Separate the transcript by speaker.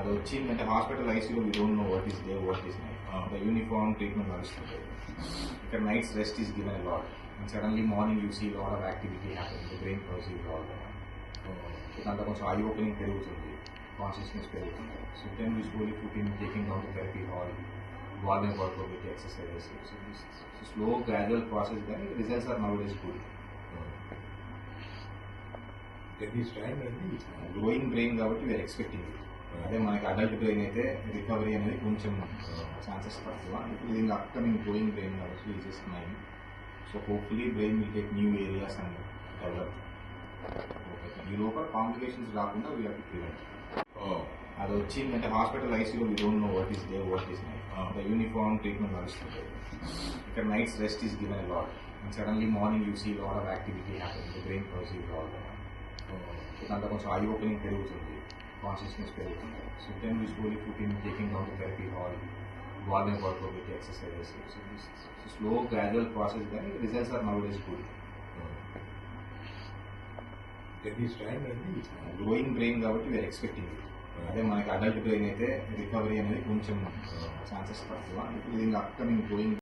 Speaker 1: అది వచ్చిందంటే హాస్పిటల్ ఐసీలో we don't know what is day what is night the uniform treatment నడుస్తుంది ఇక్కడ nights rest is given lot and suddenly morning you see lot of activity happen the brain process lot దాంట్లో కొంచెం eye opening పెరుగుతుంది consciousness పెరుగుతుంది so then we slowly putting taking down to therapy hall warning workout with exercises so slow gradual process కానీ results are now days good growing brain కాబట్టి we are expecting అదే మనకి adult brain అయితే recovery అనేది కొంచెం chances తక్కువ ఇప్పుడు ఇది అప్కమింగ్ గ్రోయింగ్ బ్రెయిన్ కాబట్టి eases 9 so hopefully brain will take new areas and develop ఈ లోపల కాంప్లికేషన్స్ రాకుండా వీ హ్యావ్ టు ప్రివెంట్ అది వచ్చిందంటే హాస్పిటల్ ఐసీలో we don't know what is day what is night the uniform treatment నడుస్తుంది ఇక్కడ nights rest is given lot and suddenly morning you see lot of activity happen the brain process lot దాంట్లో కొంచెం eye opening పెరుగుతుంది consciousness పెరుగుతుంది so then we slowly putting taking down to therapy hall warning workout with exercises so slow gradual process కానీ results are now days good growing brain కాబట్టి we are expecting అదే మనకి adult brain అయితే recovery అనేది కొంచెం chances తక్కువ ఇప్పుడు ఇది అప్కమింగ్ గ్రోయింగ్